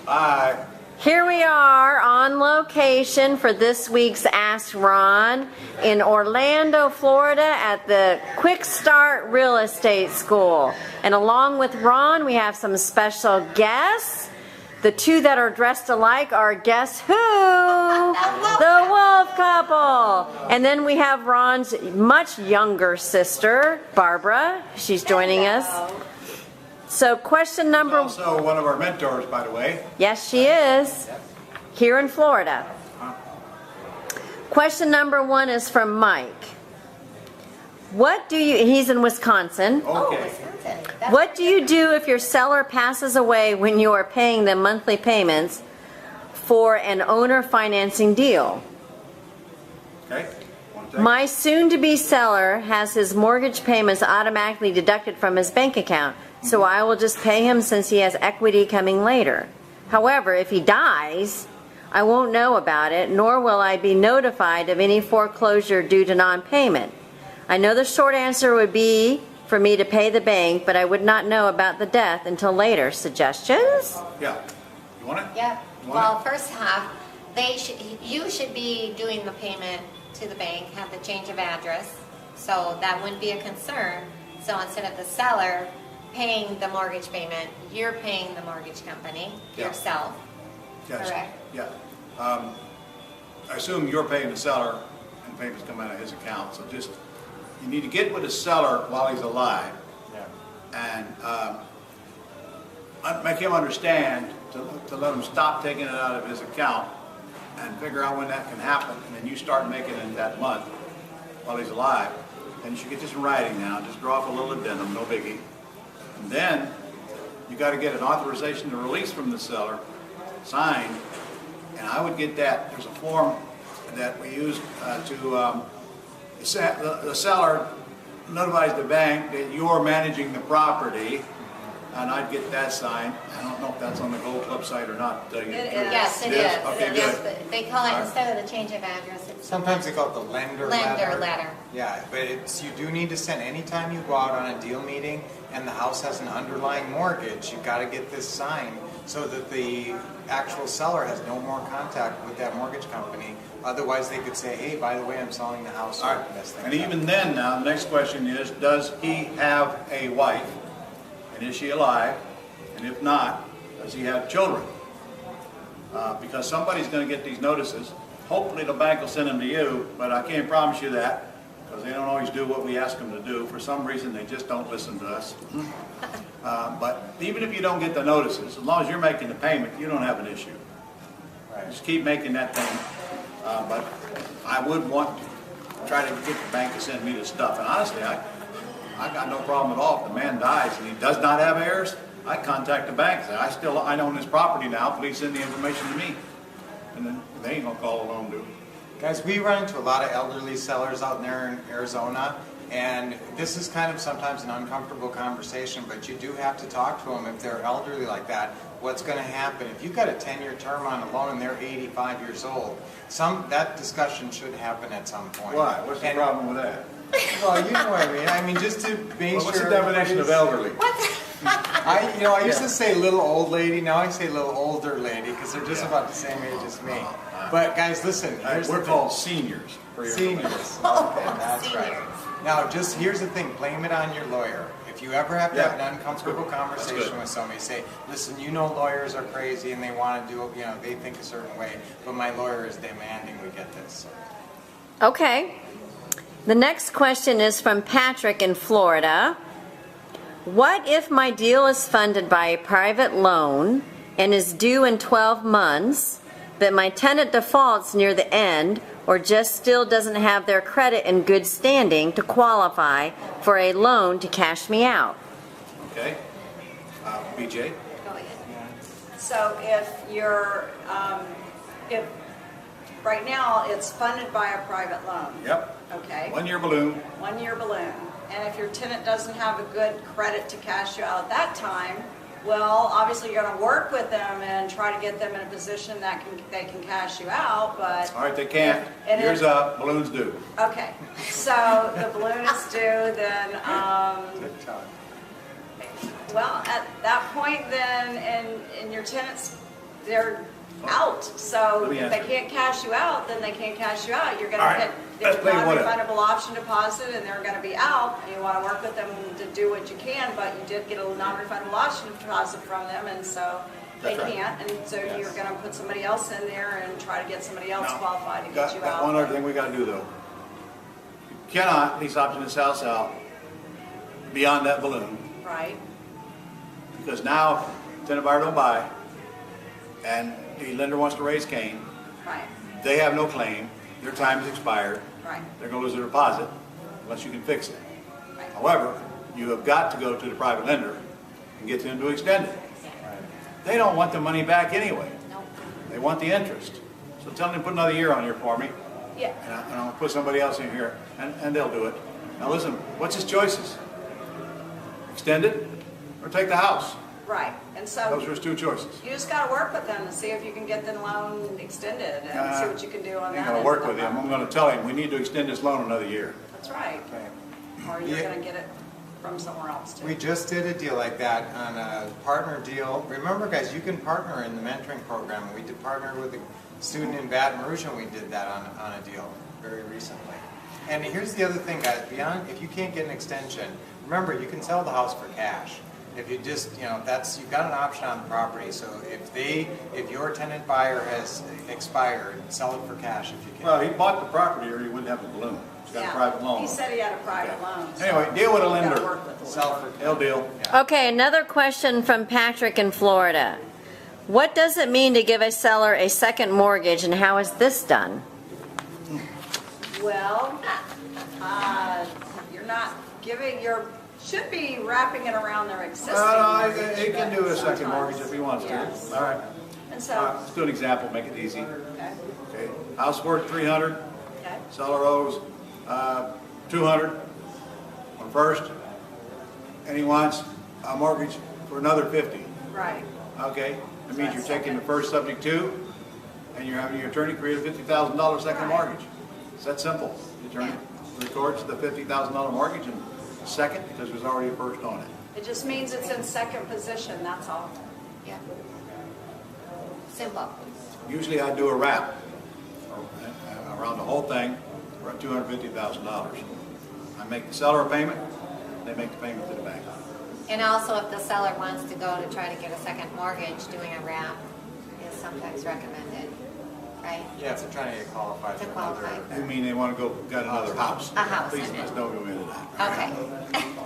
Aye. Here we are on location for this week's Ask Ron in Orlando, Florida at the Quick Start Real Estate School. And along with Ron, we have some special guests. The two that are dressed alike are guess who? The Wolf Couple. And then we have Ron's much younger sister, Barbara. She's joining us. So question number... Also one of our mentors, by the way. Yes, she is. Here in Florida. Question number 1 is from Mike. What do you... He's in Wisconsin. Okay. What do you do if your seller passes away when you are paying them monthly payments for an owner financing deal? Okay. My soon-to-be seller has his mortgage payments automatically deducted from his bank account, so I will just pay him since he has equity coming later. However, if he dies, I won't know about it, nor will I be notified of any foreclosure due to non-payment. I know the short answer would be for me to pay the bank, but I would not know about the death until later. Suggestions? Yeah. You want it? Yeah. You want Well, it? first half, you should be doing the payment to the bank, have the change of address, so that wouldn't be a concern. So instead of the seller paying the mortgage payment, you're paying the mortgage company yourself. Yes. Correct. Yeah. I assume you're paying the seller and payments come out of his account. So just, you need to get with the seller while he's alive. Yeah. And make him understand to let him stop taking it out of his account and figure out when that can happen. And then you start making it that month while he's alive. And you should get this in writing now. Just draw off a little addendum, no biggie. And then you got to get an authorization to release from the seller, signed, and I would get that. There's a form that we use the seller notifies the bank that you're managing the property, and I'd get that signed. I don't know if that's on the Gold Club site or not. Yes, it is. Okay, Yes, good. they call it, instead of the change of address, it's Sometimes they call it the lender letter. Yeah, but you do need to send, anytime you go out on a deal meeting and the house has an underlying mortgage, you've got to get this signed so that the actual seller has no more contact with that mortgage company. Otherwise, they could say, hey, by the way, I'm selling the house. All right. And even then now, the next question is, does he have a wife? And is she alive? And if not, does he have children? Because somebody's going to get these notices. Hopefully the bank will send them to you, but I can't promise you that because they don't always do what we ask them to do. For some reason, they just don't listen to us. But even if you don't get the notices, as long as you're making the payment, you don't have an issue. Right. Just keep making that thing. But I would want to try to get the bank to send me the stuff. And honestly, I got no problem at all. If the man dies and he does not have heirs, I contact the bank and say, I own this property now, please send the information to me. And then they ain't gonna call a loan due. Guys, we run into a lot of elderly sellers out there in Arizona, and this is kind of sometimes an uncomfortable conversation, but you do have to talk to them if they're elderly like that. What's going to happen if you've got a 10-year term on a loan and they're 85 years old? That discussion should happen at some point. Why? What's the problem with that? Well, you know what I mean. I mean, just to make sure. What's the definition of elderly? I used to say little old lady. Now I say little older lady because they're just about the same age as me. But guys, listen. We're called seniors. Seniors. Okay, that's right. Now, just here's the thing. Blame it on your lawyer. If you ever have to have an uncomfortable conversation with somebody, say, listen, you know lawyers are crazy and they want to do it, they think a certain way, but my lawyer is demanding we get this. Okay. The next question is from Patrick in Florida. What if my deal is funded by a private loan and is due in 12 months, but my tenant defaults near the end or just still doesn't have their credit in good standing to qualify for a loan to cash me out? Okay. BJ? Go ahead. So if you're, if right now it's funded by a private loan. Yep. Okay. 1-year balloon. 1-year balloon. And if your tenant doesn't have a good credit to cash you out at that time, well, obviously you're going to work with them and try to get them in a position that they can cash you out, but... All right, they can't. Year's up, balloon's due. Okay, so the balloon is due, then, well, at that point then, and your tenant's they're out. So Let me if they answer. can't cash you out, then they can't cash you out. You're All gonna right, get let's their play what if. non-refundable option deposit, and they're gonna be out. You wanna work with them to do what you can, but you did get a non-refundable option deposit from them, and so they That's right. can't. And so Yes. you're gonna put somebody else in there and try to get somebody else Now, qualified to got get you got out. one other thing we gotta do though. You cannot lease option this house out beyond that balloon, Right, because now tenant buyer don't buy, and the lender wants to raise Cain. right, They have no claim, their time is expired, right, they're gonna lose their deposit unless you can fix it. right. However, you have got to go to the private lender and get them to extend it. They don't want the money back anyway. Nope. They want the interest. So tell them to put another year on here for me, Yeah, and I'll put somebody else in here, and they'll do it. Now listen, what's his choices? Extend it or take the house? right. And Those so are his two choices. you just gotta work with them and see if you can get the loan extended and see what you can do on I that. ain't gonna end work of with it. him. I'm gonna tell him, we need to extend this loan another year. That's right. Or you're Yeah. gonna get it from somewhere else too. We just did a deal like that on a partner deal. Remember, guys, you can partner in the mentoring program. We did partner with a student in Baton Rouge, and we did that on a deal very recently. And here's the other thing, guys. Beyond, if you can't get an extension, remember, you can sell the house for cash. If you just, you've got an option on the property. So if your tenant buyer has expired, sell it for cash if you can. Well, he bought the property or he wouldn't have a balloon. He's got a Yeah. private loan. He said he had a private Okay. loan. so Anyway, deal with a you gotta lender. work with the Sell lender. for They'll deal. Okay, another question from Patrick in Florida. What does it mean to give a seller a second mortgage, and how is this done? Well, you're not giving, should be wrapping it around their existing mortgage. He can do a but second sometimes- mortgage if he wants to. Yes. All right. And so, Let's do an example, make it easy. okay, Okay, house worth 300, okay, seller owes 200 on first, and he wants a mortgage for another 50. right, Okay, that means you're taking the first subject to, and you're having your attorney create a $50,000 second Right. mortgage. It's that simple. The attorney records the $50,000 mortgage and second, because there's already a first on it. it just means it's in second position, that's all. Yeah. Simple. Usually I do a wrap around the whole thing for $250,000. I make the seller a payment, they make the payment to the bank. And also, if the seller wants to go to try to get a second mortgage, doing a wrap is sometimes recommended, right? Yeah, if they're trying to get qualified To for another. qualify. You mean they want to go get another house? A house, Please, I mean. let's don't go into that. Okay.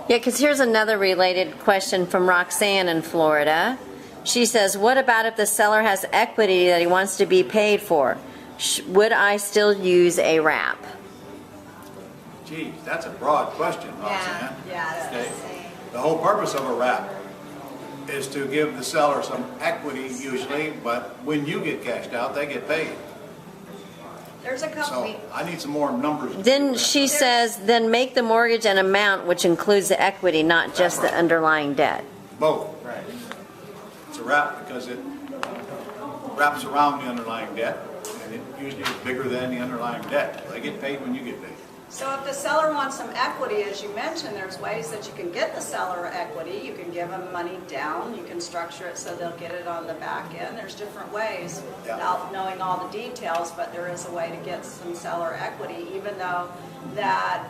Yeah, because here's another related question from Roxanne in Florida. She says, what about if the seller has equity that he wants to be paid for? Would I still use a wrap? Geez, that's a broad question, Roxanne. Yeah, it is. Okay. The whole purpose of a wrap is to give the seller some equity usually, but when you get cashed out, they get paid. There's a couple, So I need some more numbers. Then she says, then make the mortgage an amount which includes the equity, not just the underlying debt. Both. Right. It's a wrap because it wraps around the underlying debt, and it usually is bigger than the underlying debt. They get paid when you get paid. so if the seller wants some equity, as you mentioned, there's ways that you can get the seller equity. You can give them money down, you can structure it so they'll get it on the back end. There's different ways Yeah. without knowing all the details, but there is a way to get some seller equity, even though that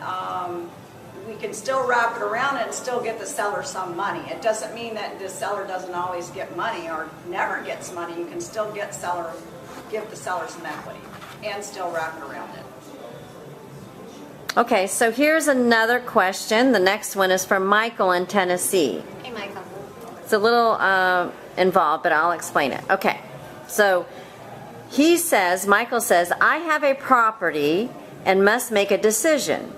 we can still wrap it around and still get the seller some money. It doesn't mean that the seller doesn't always get money or never gets money. You can still give the seller some equity and still wrap it around it. Okay, so here's another question. The next one is from Michael in Tennessee. Hey, Michael. It's a little involved, but I'll explain it. Okay, so Michael says, I have a property and must make a decision.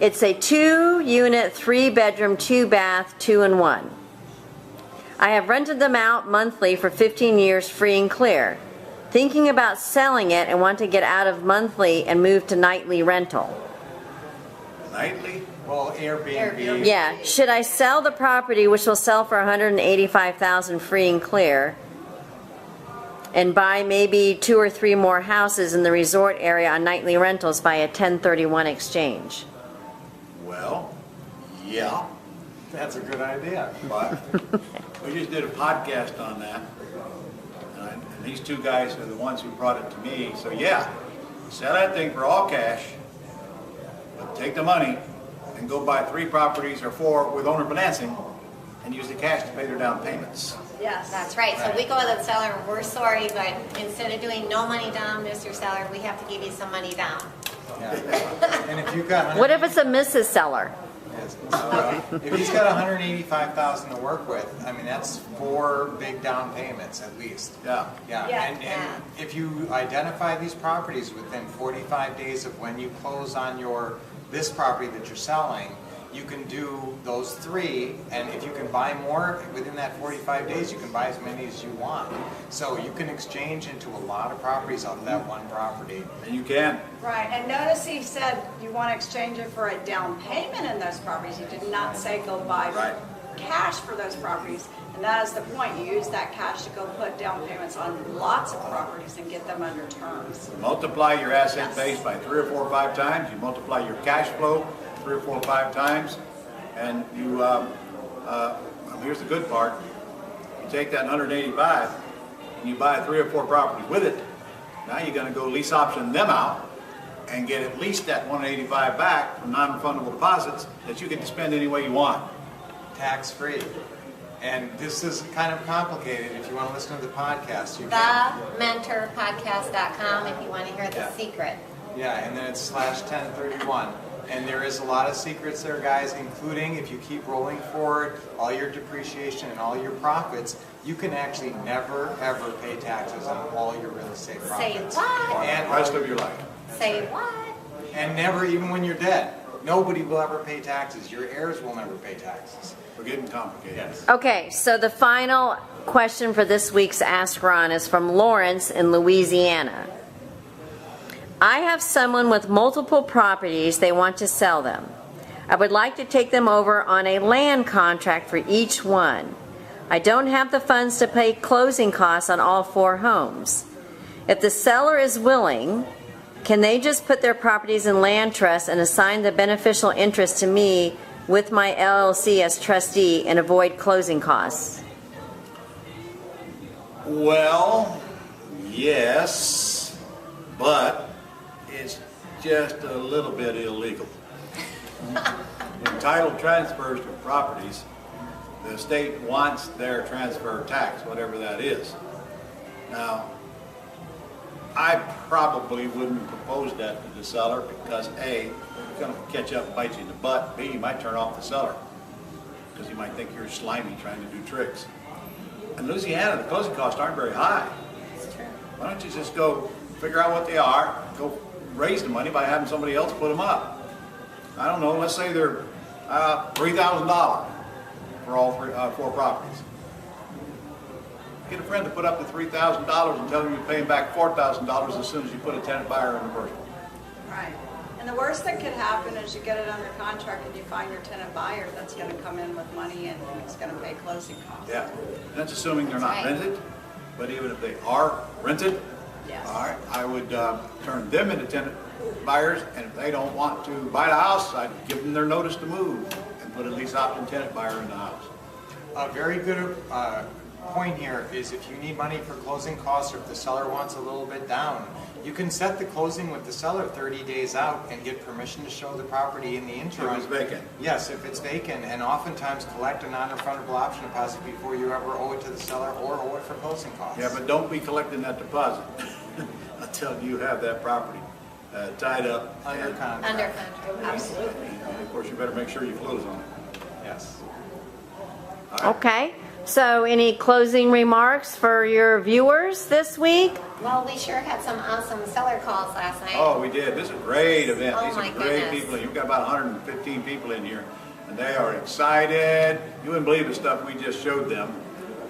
It's a 2-unit, 3-bedroom, 2-bath, 2-in-1. I have rented them out monthly for 15 years free and clear. Thinking about selling it and want to get out of monthly and move to nightly rental. Nightly? Well, Airbnb. Yeah, should I sell the property, which will sell for $185,000 free and clear, and buy maybe 2 or 3 more houses in the resort area on nightly rentals by a 1031 exchange? Well, yeah, That's a good idea. but we just did a podcast on that. And these two guys are the ones who brought it to me. So yeah, sell that thing for all cash, but take the money and go buy 3 properties or 4 with owner financing and use the cash to pay their down payments. Yes. That's right. So we go to the seller, we're sorry, but instead of doing no money down, Mr. Seller, we have to give you some money down. Yeah. And if you've got What if it's a Mrs. Seller? if he's got 185,000 to work with, I mean that's 4 big down payments at least. Yeah. Yeah. Yeah. And if you identify these properties within 45 days of when you close on this property that you're selling, you can do those 3, and if you can buy more within that 45 days, you can buy as many as you want. So you can exchange into a lot of properties off that one property. And you can. Right, and notice he said you want to exchange it for a down payment in those properties. He did not say go buy Right. cash for those properties. And that is the point. You use that cash to go put down payments on lots of properties and get them under terms. Multiply your asset Yes. base by 3 or 4 or 5 times. You multiply your cash flow 3 or 4 or 5 times, and you. Here's the good part: you take that 185 and you buy 3 or 4 properties with it. Now you're going to go lease option them out and get at least that 185 back from non-refundable deposits that you get to spend any way you want. Tax-free. And this is kind of complicated. If you want to listen to the podcast, you can. TheMentorPodcast.com if you want to hear the Yeah. secret. Yeah, and then it's /1031. And there is a lot of secrets there, guys, including if you keep rolling forward all your depreciation and all your profits, you can actually never, ever pay taxes on all your real estate Say profits. what? The rest of your life. Say what? And never, even when you're dead. Nobody will ever pay taxes. Your heirs will never pay taxes. We're getting complicated. Yes. Okay, so the final question for this week's Ask Ron is from Lawrence in Louisiana. I have someone with multiple properties. They want to sell them. I would like to take them over on a land contract for each one. I don't have the funds to pay closing costs on all 4 homes. If the seller is willing, can they just put their properties in land trust and assign the beneficial interest to me with my LLC as trustee and avoid closing costs? Well, yes, but it's just a little bit illegal. In title transfers to properties, the state wants their transfer tax, whatever that is. Now, I probably wouldn't propose that to the seller because A, it's going to catch up and bite you in the butt. B, you might turn off the seller because he might think you're slimy trying to do tricks. In Louisiana, the closing costs aren't very high. Why don't you just go figure out what they are, go raise the money by having somebody else put them up. I don't know, let's say they're $3,000 for all 4 properties. Get a friend to put up the $3,000 and tell him you're paying back $4,000 as soon as you put a tenant buyer in the first one. Right. And the worst that could happen is you get it under contract and you find your tenant buyer that's going to come in with money and is going to pay closing costs. Yeah, that's assuming they're not Right. rented, but even if they are rented, Yes. all right, I would turn them into tenant buyers, and if they don't want to buy the house, I'd give them their notice to move and put a lease option tenant buyer in the house. A very good point here is if you need money for closing costs or if the seller wants a little bit down, you can set the closing with the seller 30 days out and get permission to show the property in the interim. If it's vacant. Yes, if it's vacant, and oftentimes collect a non-refundable option deposit before you ever owe it to the seller or owe it for closing costs. Yeah, but don't be collecting that deposit until you have that property tied up. Under and- contract. Under contract, absolutely. And of course, you better make sure you close on it. Yes. All right. Okay, so any closing remarks for your viewers this week? Well, we sure had some awesome seller calls last night. Oh, we did. This is a great event. Oh, These my are great goodness. people. You've got about 115 people in here, and they are excited. You wouldn't believe the stuff we just showed them.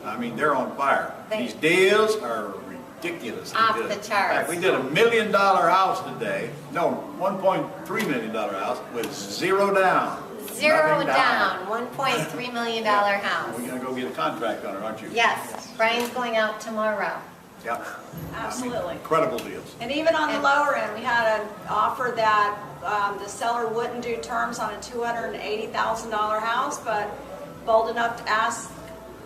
I mean, they're on fire. These deals are ridiculous. Off the charts. In fact, we did $1 million house today. No, $1.3 million house with 0 down. Zero Nothing down, $1.3 million house. We're going to go get a contract on it, aren't you? Yes, Brian's going out tomorrow. Yep. Absolutely. Incredible deals. And even on the lower end, we had an offer that the seller wouldn't do terms on a $280,000 house, but bold enough to ask,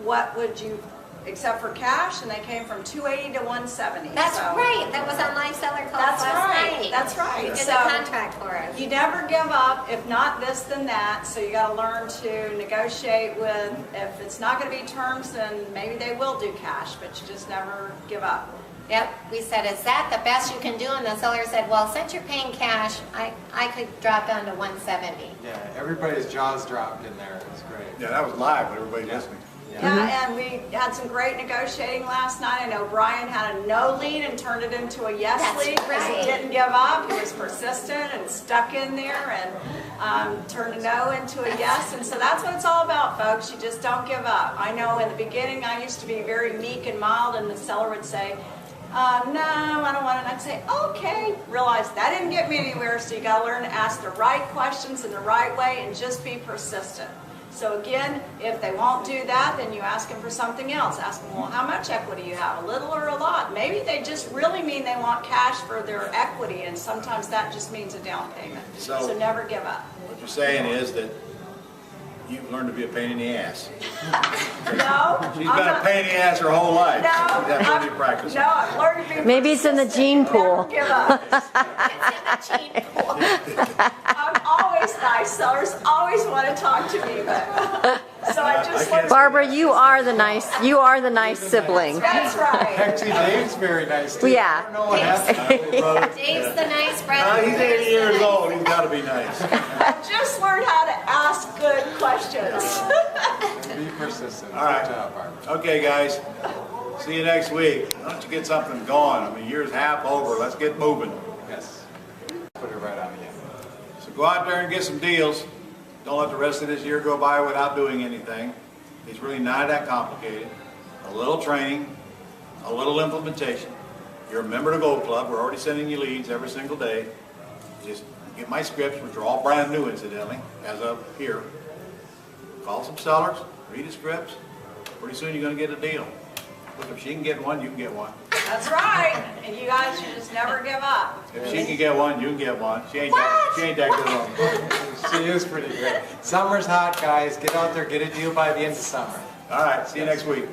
what would you except for cash, and they came from 280 to 170. That's So- right, that was on Live Seller Calls That's last right, night. that's right. You did So- the contract for us. You never give up, if not this, then that, so you gotta learn to negotiate with, if it's not gonna be terms, then maybe they will do cash, but you just never give up. Yep, we said, is that the best you can do? And the seller said, well, since you're paying cash, I could drop down to 170. Yeah, everybody's jaws dropped in there. It was great. Yeah, that was live, but everybody listening. Yeah, and we had some great negotiating last night. I know Brian had a no lead and turned it into a yes That's lead because he right. didn't give up. He was persistent and stuck in there and turned a no into a yes. And so that's what it's all about, folks. You just don't give up. I know in the beginning I used to be very meek and mild, and the seller would say, no, I don't want it. And I'd say, okay. Realize that didn't get me anywhere, so you got to learn to ask the right questions in the right way and just be persistent. So again, if they won't do that, then you ask them for something else. Ask them, well, how much equity you have, a little or a lot? Maybe they just really mean they want cash for their equity, and sometimes that just means a down payment. So- Never give up. What you're saying is that you've learned to be a pain in the ass. No, She's I'm been a not- pain in the ass her whole life. No, That's what you I'm- practice. no, I've learned to be Maybe it's in the persistent. gene pool. Never give up. It's in the gene pool. I'm always nice. Sellers always want to talk to me, but so I just learned. Barbara, you are the nice sibling. That's right. Actually, Dave's very nice too. Yeah. I don't know what happened. Dave's the nice brother. He's 80 years old, he's gotta be nice. I just learned how to ask good questions. Be persistent. All right. Good job, Barbara. Okay, guys, see you next week. Why don't you get something going? I mean, year's half over, let's get moving. Yes. Put it right on again. So go out there and get some deals. Don't let the rest of this year go by without doing anything. It's really not that complicated. A little training, a little implementation. You're a member of the Gold Club. We're already sending you leads every single day. Just get my scripts, which are all brand new incidentally, as of here. Call some sellers, read the scripts. Pretty soon you're going to get a deal. Look, if she can get one, you can get one. That's right. And you guys should just never give up. If she can get one, you can get one. She ain't that good on them. She is pretty great. Summer's hot, guys. Get out there, get a deal by the end of summer. All right, see you next week.